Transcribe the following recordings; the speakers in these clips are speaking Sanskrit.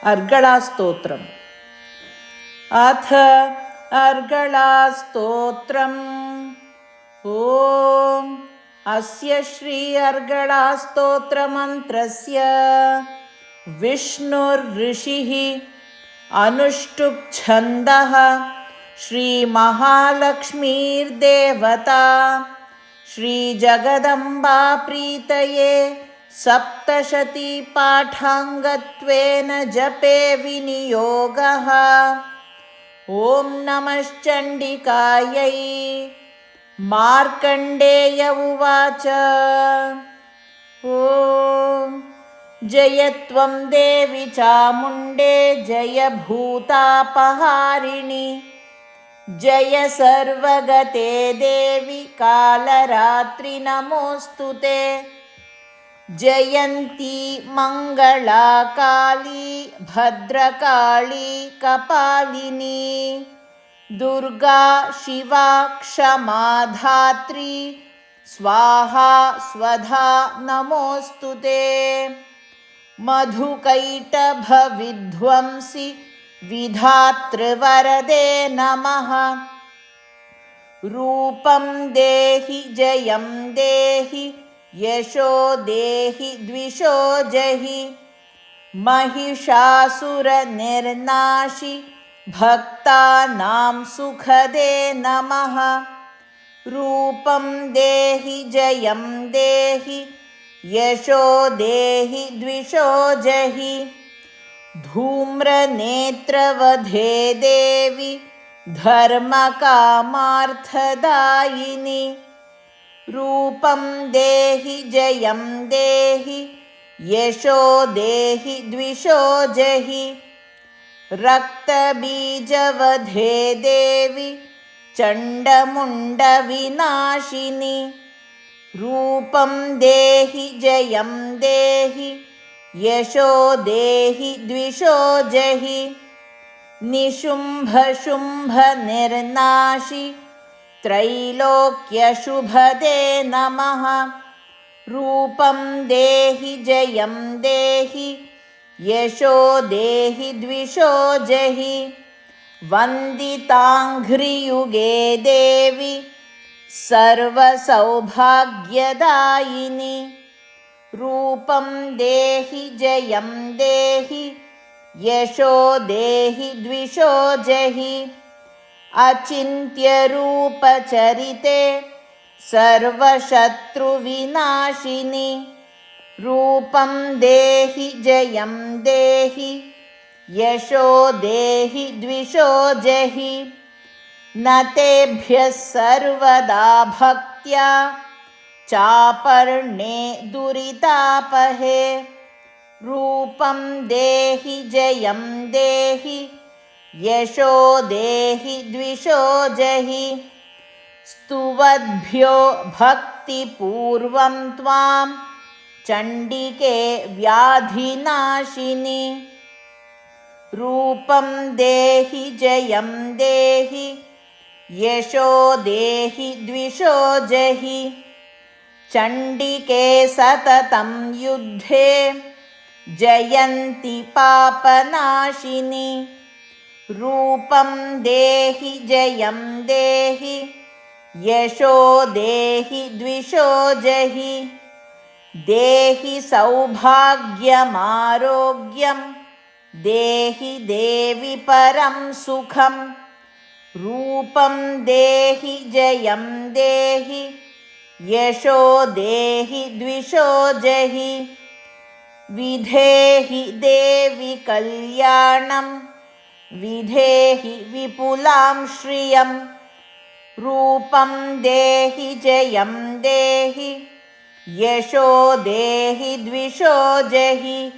अर्गलास्तोत्रम्। अथ अर्गलास्तोत्रम्। ॐ अस्य श्री अर्गलास्तोत्रमन्त्रस्य विष्णुर्ऋषिः अनुष्टुप् छन्दः श्रीमहालक्ष्मीर्देवता श्रीजगदम्बा प्रीतये सप्तशती पाठाङ्गत्वेन जपे विनियोगः। ॐ नमश्चण्डिकायै। मार्कण्डेय उवाच। ॐ जय त्वं देवि चामुण्डे जय भूतापहारिणि जय सर्वगते देवि कालरात्रि नमोऽस्तु ते। जयन्ती मङ्गला काली भद्रकाली कपालिनी दुर्गा शिवा क्षमा धात्री स्वाहा स्वधा नमोऽस्तु ते। मधुकैटभविध्वंसि विधातृवरदे नमः। रूपं देहि जयं देहि यशो देहि द्विषो जहि। महिषासुरनिर्नाशि भक्तानां सुखदे नमः। रूपं देहि जयं देहि यशो देहि द्विषो जहि। धूम्रनेत्रवधे देवि धर्मकामार्थदायिनि। रूपं देहि जयं देहि यशो देहि द्विषो जहि। रक्तबीजवधे देवि चण्डमुण्डविनाशिनि। रूपं देहि जयं देहि यशो देहि द्विषो जहि। निशुम्भशुम्भनिर्नाशि त्रैलोक्यशुभदे नमः। रूपं देहि जयं देहि यशो देहि द्विषो जहि। वन्दिताङ्घ्रियुगे देवि सर्वसौभाग्यदायिनि। रूपं देहि जयं देहि यशो देहि द्विषो जहि। अचिन्त्यरूपचरिते सर्वशत्रुविनाशिनि। रूपं देहि जयं देहि यशो देहि द्विषो जहि। न तेभ्यः सर्वदा भक्त्या चापर्णे दुरितापहे। रूपं देहि जयं देहि यशो देहि द्विषो जहि। स्तुवद्भ्यो भक्तिपूर्वं त्वां चण्डिके व्याधिनाशिनि। रूपं देहि जयं देहि यशो देहि द्विषो जहि। चण्डिके सततं युद्धे जयन्ति पापनाशिनि। रूपं देहि जयं देहि यशो देहि द्विषो जहि। देहि सौभाग्यमारोग्यं देहि देवि परं सुखं। रूपं देहि जयं देहि यशो देहि द्विषो जहि। विधेहि देवि कल्याणं विधेहि विपुलां श्रियं। रूपं देहि जयं देहि यशो देहि द्विषो जहि।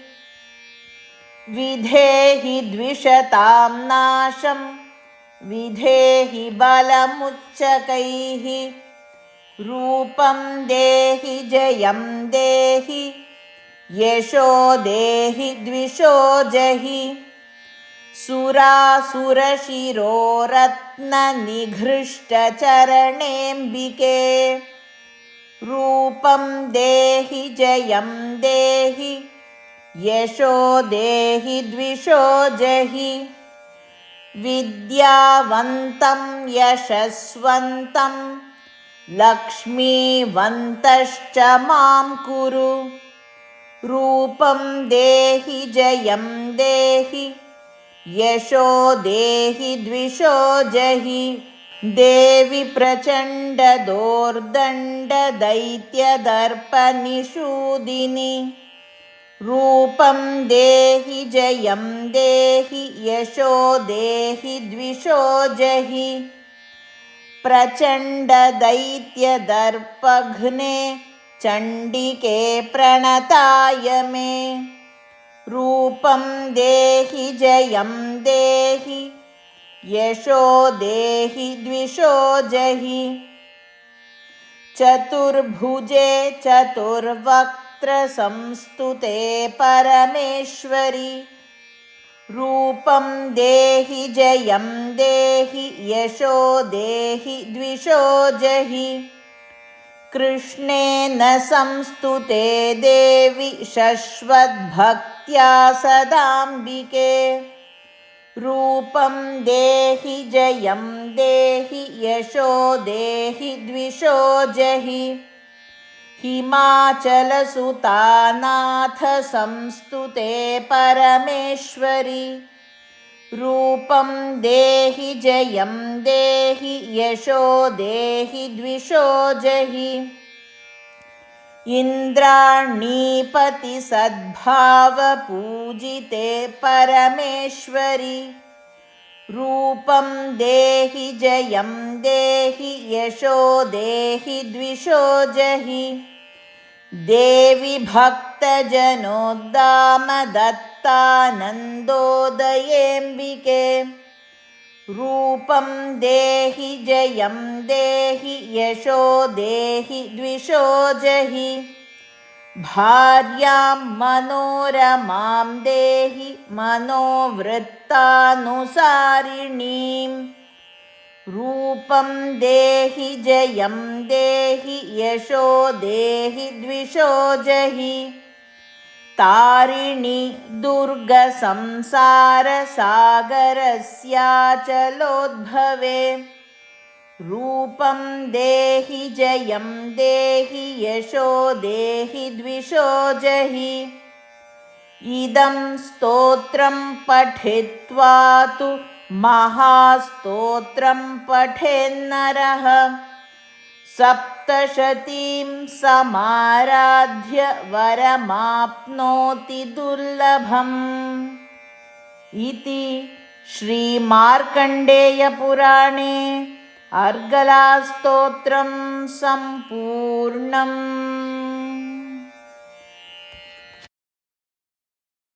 विधेहि द्विषतां नाशं विधेहि बलमुच्चकैः। रूपं देहि जयं देहि यशो देहि द्विषो जहि। सुरासुरशिरोरत्ननिघृष्टचरणेऽम्बिके। रूपं देहि जयं देहि यशो देहि द्विषो जहि विद्यावन्तं यशस्वन्तं लक्ष्मीवन्तश्च मां कुरु रूपं देहि जयं देहि यशो देहि द्विषो जहि देवि प्रचण्डदोर्दण्डदैत्यदर्पनिषूदिनि रूपं देहि जयं देहि यशो देहि द्विषो जहि प्रचण्डदैत्यदर्पघ्ने चण्डिके प्रणताय मे रूपं देहि जयं देहि यशो देहि द्विषो जहि चतुर्भुजे चतुर्वक्त्रसंस्तुते परमेश्वरि रूपं देहि जयं देहि यशो देहि द्विषो जहि कृष्णेन संस्तुते देवि शश्वद्भक्त्या सदाम्बिके रूपं देहि जयं देहि यशो देहि द्विषो जहि हिमाचलसुतानाथ संस्तुते परमेश्वरि रूपं देहि जयं देहि यशो देहि द्विषो जहि इन्द्राणीपतिसद्भावपूजिते परमेश्वरि रूपं देहि जयं देहि यशो देहि द्विषो जहि देवि भक्तजनोद्दामदत्तानन्दोदयेऽम्बिके रूपं देहि जयं देहि यशो देहि द्विषो जहि भार्यां मनोरमां देहि मनोवृत्तानुसारिणीं रूपं देहि जयं देहि यशो देहि द्विषो जहि तारिणि दुर्गसंसारसागरस्याचलोद्भवे रूपं देहि जयं देहि यशो देहि द्विषो जहि इदं स्तोत्रं पठित्वा तु महास्तोत्रं पठेन्नरः सप्तशतीं समाराध्य वरमाप्नोति दुर्लभम् इति श्रीमार्कण्डेयपुराणे अर्गलास्तोत्रं सम्पूर्णम्।